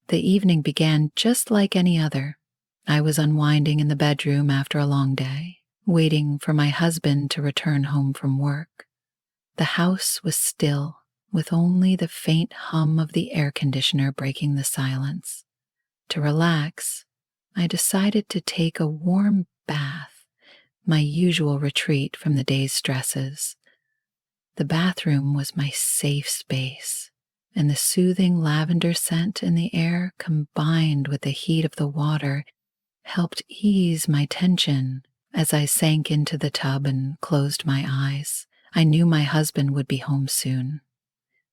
The evening began just like any other. I was unwinding in the bedroom after a long day, waiting for my husband to return home from work. The house was still, with only the faint hum of the air conditioner breaking the silence. To relax, I decided to take a warm bath, my usual retreat from the day's stresses. The bathroom was my safe space, and the soothing lavender scent in the air combined with the heat of the water helped ease my tension. As I sank into the tub and closed my eyes, I knew my husband would be home soon.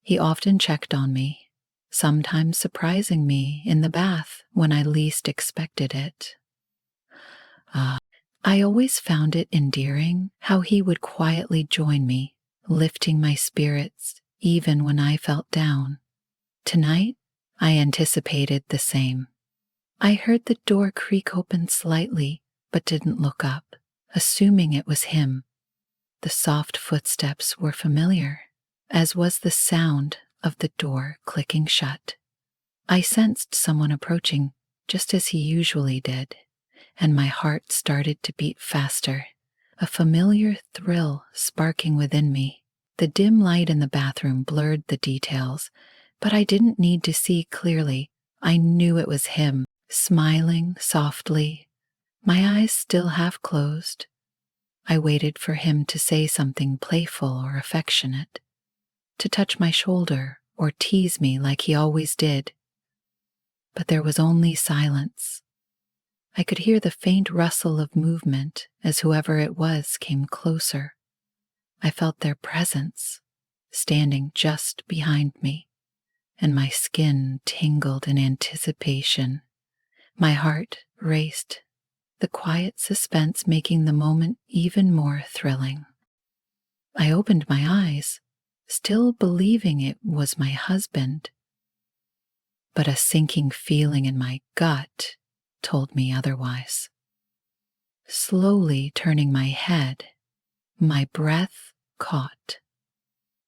He often checked on me, sometimes surprising me in the bath when I least expected it. I always found it endearing how he would quietly join me, lifting my spirits even when I felt down. Tonight, I anticipated the same. I heard the door creak open slightly, but didn't look up, assuming it was him. The soft footsteps were familiar, as was the sound of the door clicking shut. I sensed someone approaching, just as he usually did, and my heart started to beat faster, a familiar thrill sparking within me. The dim light in the bathroom blurred the details, but I didn't need to see clearly. I knew it was him, smiling softly, my eyes still half closed. I waited for him to say something playful or affectionate, to touch my shoulder or tease me like he always did. But there was only silence. I could hear the faint rustle of movement as whoever it was came closer. I felt their presence, standing just behind me, and my skin tingled in anticipation. My heart raced, the quiet suspense making the moment even more thrilling. I opened my eyes, still believing it was my husband, but a sinking feeling in my gut told me otherwise. Slowly turning my head, my breath caught.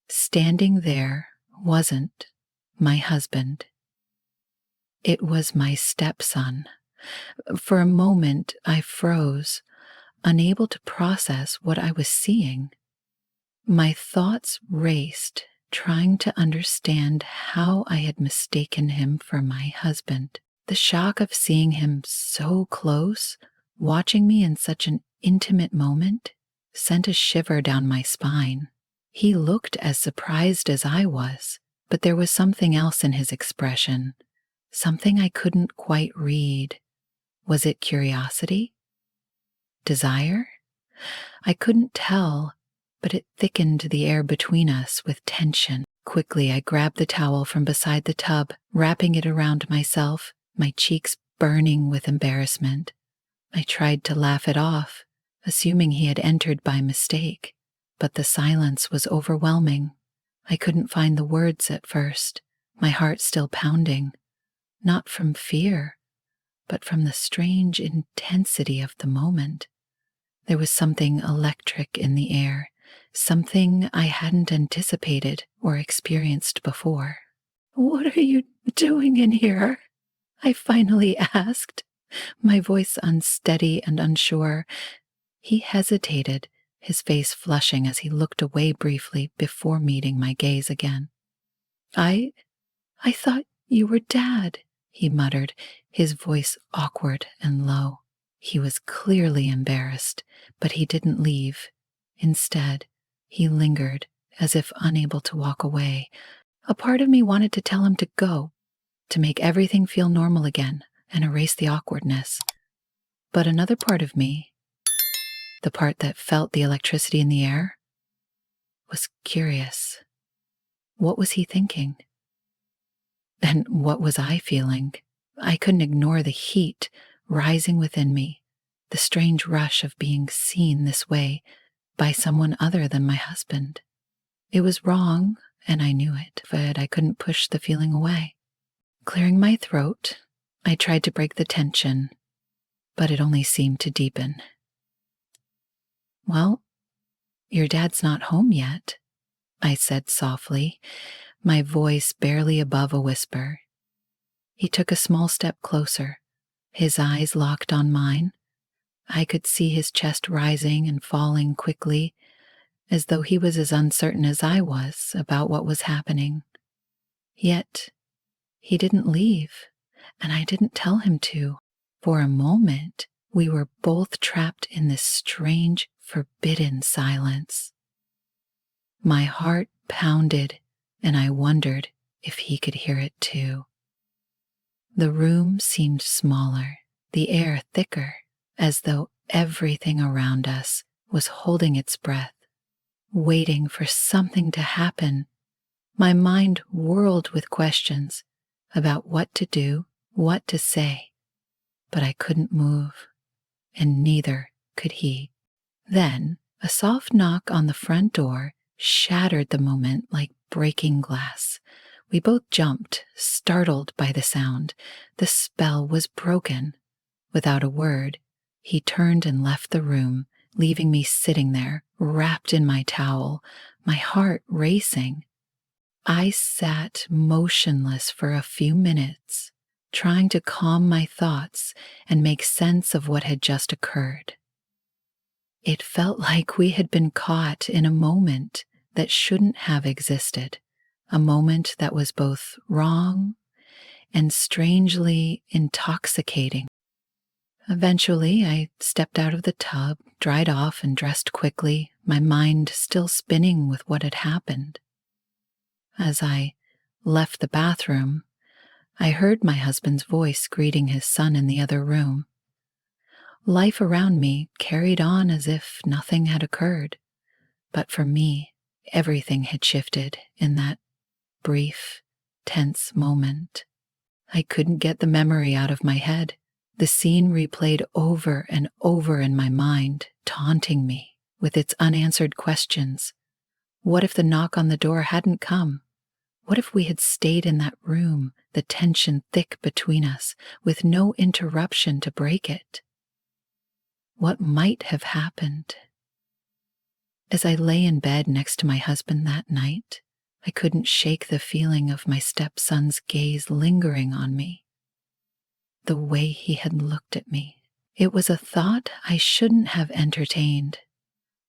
Standing there wasn't my husband. It was my stepson. For a moment, I froze, unable to process what I was seeing. My thoughts raced, trying to understand how I had mistaken him for my husband. The shock of seeing him so close, watching me in such an intimate moment, sent a shiver down my spine. He looked as surprised as I was, but there was something else in his expression, something I couldn't quite read. Was it curiosity? Desire? I couldn't tell, but it thickened the air between us with tension. Quickly, I grabbed the towel from beside the tub, wrapping it around myself, my cheeks burning with embarrassment. I tried to laugh it off, assuming he had entered by mistake, but the silence was overwhelming. I couldn't find the words at first, my heart still pounding, not from fear, but from the strange intensity of the moment. There was something electric in the air, something I hadn't anticipated or experienced before. "What are you doing in here?" I finally asked, my voice unsteady and unsure. He hesitated, his face flushing as he looked away briefly before meeting my gaze again. I thought you were Dad," he muttered, his voice awkward and low. He was clearly embarrassed, but he didn't leave. Instead, he lingered, as if unable to walk away. A part of me wanted to tell him to go, to make everything feel normal again and erase the awkwardness. But another part of me, the part that felt the electricity in the air, was curious. What was he thinking? And what was I feeling? I couldn't ignore the heat rising within me, the strange rush of being seen this way by someone other than my husband. It was wrong, and I knew it, but I couldn't push the feeling away. Clearing my throat, I tried to break the tension, but it only seemed to deepen. "Well, your dad's not home yet," I said softly, my voice barely above a whisper. He took a small step closer, his eyes locked on mine. I could see his chest rising and falling quickly, as though he was as uncertain as I was about what was happening. Yet, he didn't leave, and I didn't tell him to. For a moment, we were both trapped in this strange, forbidden silence. My heart pounded, and I wondered if he could hear it too. The room seemed smaller, the air thicker, as though everything around us was holding its breath, waiting for something to happen. My mind whirled with questions about what to do, what to say, but I couldn't move, and neither could he. Then a soft knock on the front door shattered the moment like breaking glass. We both jumped, startled by the sound. The spell was broken. Without a word, he turned and left the room, leaving me sitting there, wrapped in my towel, my heart racing. I sat motionless for a few minutes, trying to calm my thoughts and make sense of what had just occurred. It felt like we had been caught in a moment that shouldn't have existed, a moment that was both wrong and strangely intoxicating. Eventually, I stepped out of the tub, dried off, and dressed quickly, my mind still spinning with what had happened. As I left the bathroom, I heard my husband's voice greeting his son in the other room. Life around me carried on as if nothing had occurred, but for me, everything had shifted in that brief, tense moment. I couldn't get the memory out of my head. The scene replayed over and over in my mind, taunting me with its unanswered questions. What if the knock on the door hadn't come? What if we had stayed in that room, the tension thick between us, with no interruption to break it? What might have happened? As I lay in bed next to my husband that night, I couldn't shake the feeling of my stepson's gaze lingering on me. The way he had looked at me. It was a thought I shouldn't have entertained,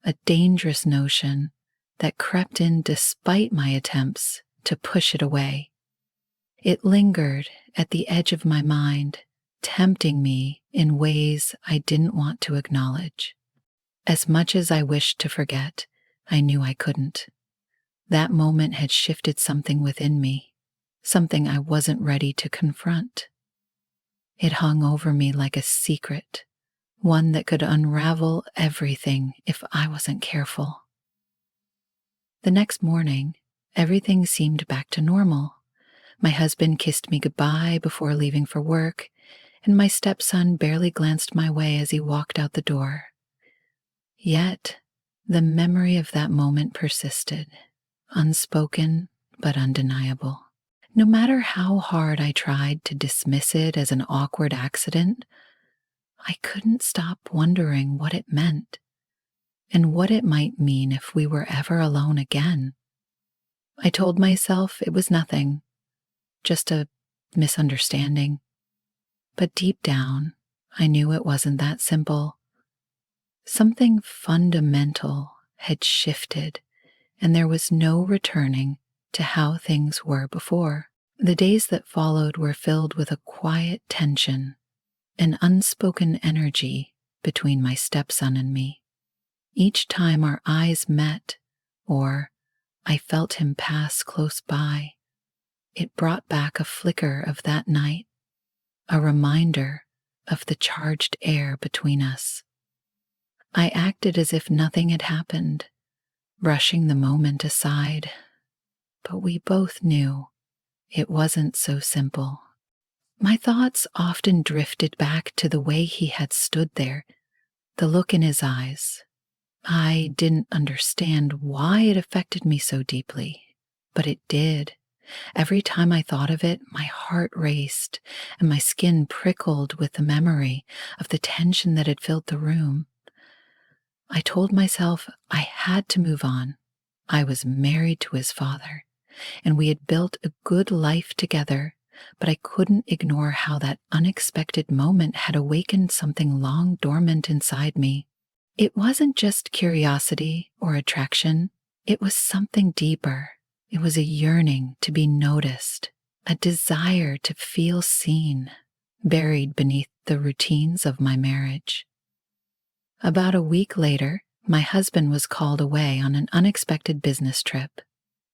a dangerous notion that crept in despite my attempts to push it away. It lingered at the edge of my mind, tempting me in ways I didn't want to acknowledge. As much as I wished to forget, I knew I couldn't. That moment had shifted something within me, something I wasn't ready to confront. It hung over me like a secret, one that could unravel everything if I wasn't careful. The next morning, everything seemed back to normal. My husband kissed me goodbye before leaving for work, and my stepson barely glanced my way as he walked out the door. Yet, the memory of that moment persisted, unspoken but undeniable. No matter how hard I tried to dismiss it as an awkward accident, I couldn't stop wondering what it meant and what it might mean if we were ever alone again. I told myself it was nothing, just a misunderstanding. But deep down, I knew it wasn't that simple. Something fundamental had shifted, and there was no returning to how things were before. The days that followed were filled with a quiet tension, an unspoken energy between my stepson and me. Each time our eyes met, or I felt him pass close by, it brought back a flicker of that night, a reminder of the charged air between us. I acted as if nothing had happened, brushing the moment aside, but we both knew it wasn't so simple. My thoughts often drifted back to the way he had stood there, the look in his eyes. I didn't understand why it affected me so deeply, but it did. Every time I thought of it, my heart raced and my skin prickled with the memory of the tension that had filled the room. I told myself I had to move on. I was married to his father, and we had built a good life together. but I couldn't ignore how that unexpected moment had awakened something long dormant inside me. It wasn't just curiosity or attraction, it was something deeper. It was a yearning to be noticed, a desire to feel seen, buried beneath the routines of my marriage. About a week later, my husband was called away on an unexpected business trip.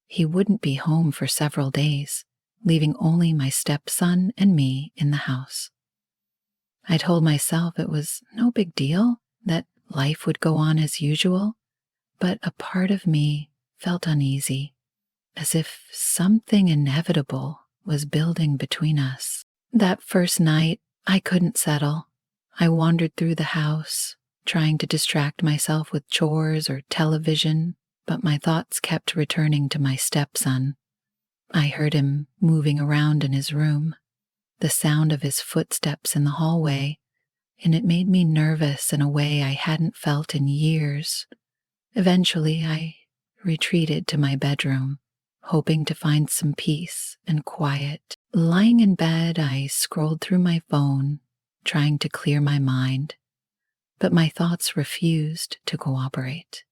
He wouldn't be home for several days, leaving only my stepson and me in the house. I told myself it was no big deal, that life would go on as usual, but a part of me felt uneasy, as if something inevitable was building between us. That first night, I couldn't settle. I wandered through the house, trying to distract myself with chores or television, but my thoughts kept returning to my stepson. I heard him moving around in his room, the sound of his footsteps in the hallway, and it made me nervous in a way I hadn't felt in years. Eventually, I retreated to my bedroom, hoping to find some peace and quiet. Lying in bed, I scrolled through my phone, trying to clear my mind, but my thoughts refused to cooperate.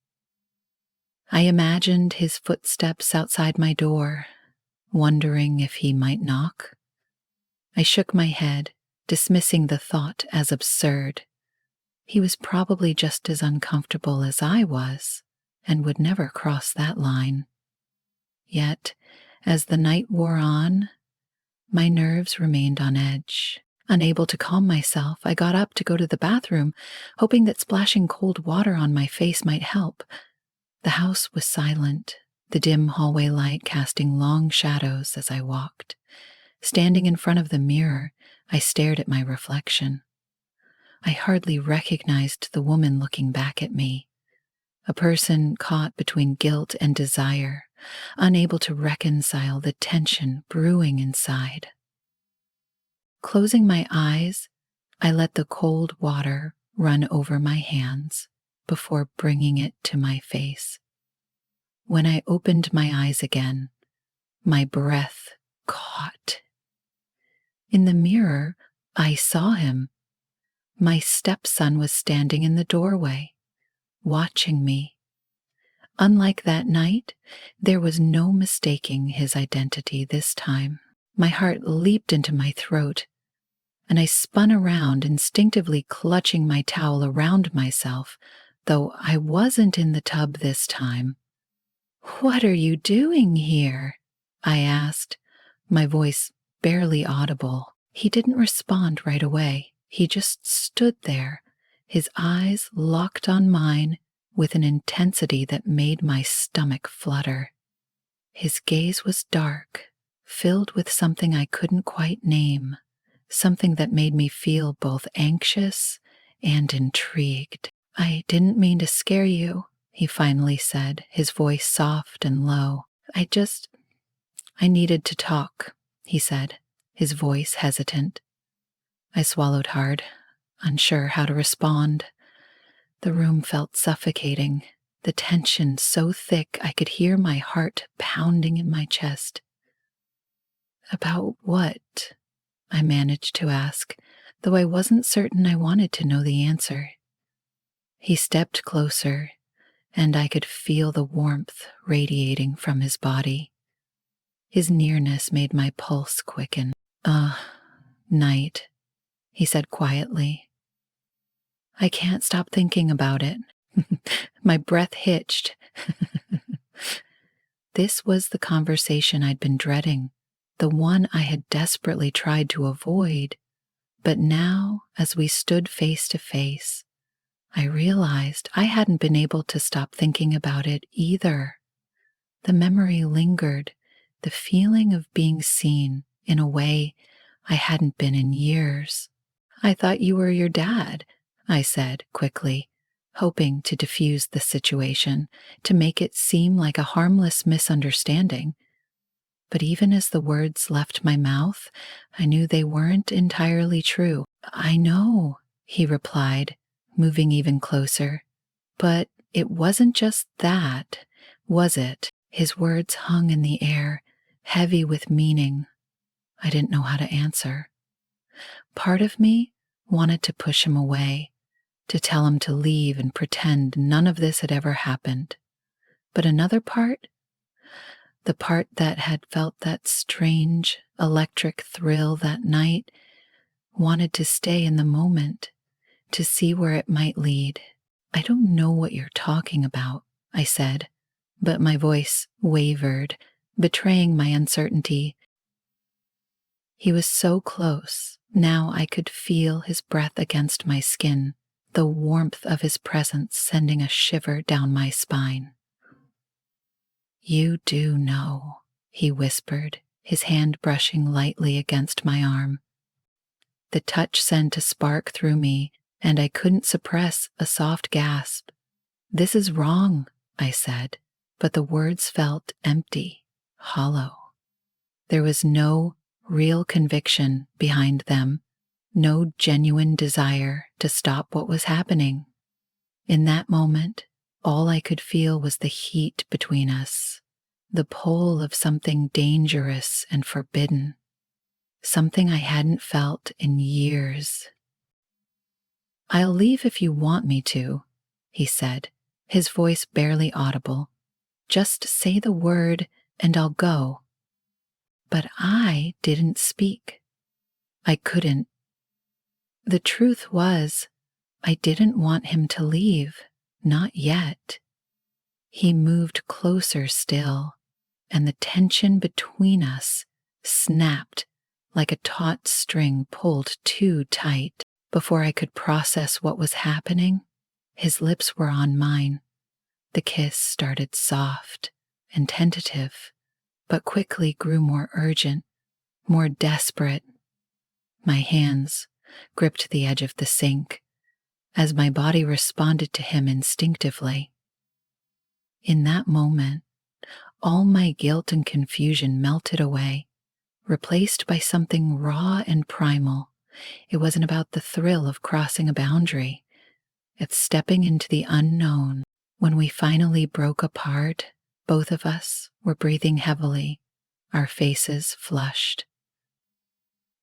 I imagined his footsteps outside my door, wondering if he might knock. I shook my head, dismissing the thought as absurd. He was probably just as uncomfortable as I was, and would never cross that line. Yet, as the night wore on, my nerves remained on edge. Unable to calm myself, I got up to go to the bathroom, hoping that splashing cold water on my face might help. The house was silent, the dim hallway light casting long shadows as I walked. Standing in front of the mirror, I stared at my reflection. I hardly recognized the woman looking back at me, a person caught between guilt and desire, unable to reconcile the tension brewing inside. Closing my eyes, I let the cold water run over my hands before bringing it to my face. When I opened my eyes again, my breath caught. In the mirror, I saw him. My stepson was standing in the doorway, watching me. Unlike that night, there was no mistaking his identity this time. My heart leaped into my throat, and I spun around, instinctively clutching my towel around myself, though I wasn't in the tub this time. "What are you doing here?" I asked, my voice barely audible. He didn't respond right away. He just stood there, his eyes locked on mine with an intensity that made my stomach flutter. His gaze was dark, filled with something I couldn't quite name, something that made me feel both anxious and intrigued. "I didn't mean to scare you," he finally said, his voice soft and low. I needed to talk," he said, his voice hesitant. I swallowed hard, unsure how to respond. The room felt suffocating, the tension so thick I could hear my heart pounding in my chest. "About what?" I managed to ask, though I wasn't certain I wanted to know the answer. He stepped closer, and I could feel the warmth radiating from his body. His nearness made my pulse quicken. Night," he said quietly. "I can't stop thinking about it." My breath hitched. This was the conversation I'd been dreading, the one I had desperately tried to avoid. But now, as we stood face to face, I realized I hadn't been able to stop thinking about it either. The memory lingered, the feeling of being seen in a way I hadn't been in years. "I thought you were your dad," I said quickly, hoping to diffuse the situation, to make it seem like a harmless misunderstanding. But even as the words left my mouth, I knew they weren't entirely true. "I know," he replied, moving even closer. "But it wasn't just that, was it?" His words hung in the air, heavy with meaning. I didn't know how to answer. Part of me wanted to push him away, to tell him to leave and pretend none of this had ever happened. But another part, the part that had felt that strange, electric thrill that night, wanted to stay in the moment, to see where it might lead. I don't know what you're talking about, I said, but my voice wavered, betraying my uncertainty. He was so close. Now I could feel his breath against my skin, the warmth of his presence sending a shiver down my spine. You do know, he whispered, his hand brushing lightly against my arm. The touch sent a spark through me, and I couldn't suppress a soft gasp. This is wrong, I said, but the words felt empty, hollow. There was no real conviction behind them, no genuine desire to stop what was happening. In that moment, all I could feel was the heat between us, the pull of something dangerous and forbidden, something I hadn't felt in years. I'll leave if you want me to, he said, his voice barely audible. Just say the word and I'll go. But I didn't speak. I couldn't. The truth was, I didn't want him to leave, not yet. He moved closer still, and the tension between us snapped like a taut string pulled too tight. Before I could process what was happening, his lips were on mine. The kiss started soft and tentative, but quickly grew more urgent, more desperate. My hands gripped the edge of the sink as my body responded to him instinctively. In that moment, all my guilt and confusion melted away, replaced by something raw and primal. It wasn't about the thrill of crossing a boundary. It's stepping into the unknown. When we finally broke apart, both of us were breathing heavily, our faces flushed.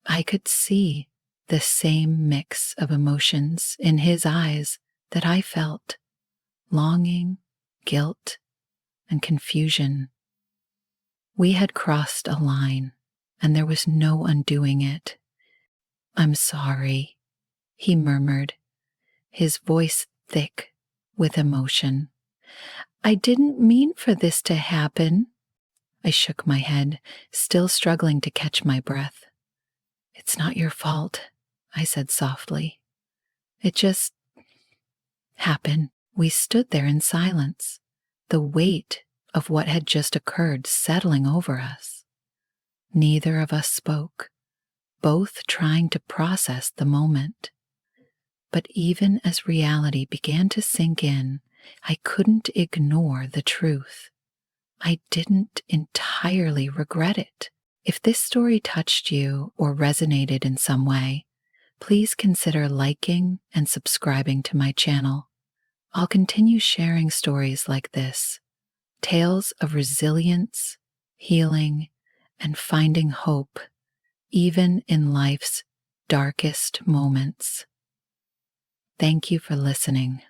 I could see the same mix of emotions in his eyes that I felt: longing, guilt, and confusion. We had crossed a line, and there was no undoing it. I'm sorry, he murmured, his voice thick with emotion. I didn't mean for this to happen. I shook my head, still struggling to catch my breath. It's not your fault, I said softly. It just happened. We stood there in silence, the weight of what had just occurred settling over us. Neither of us spoke, both trying to process the moment. But even as reality began to sink in, I couldn't ignore the truth. I didn't entirely regret it. If this story touched you or resonated in some way, please consider liking and subscribing to my channel. I'll continue sharing stories like this, tales of resilience, healing, and finding hope, even in life's darkest moments. Thank you for listening.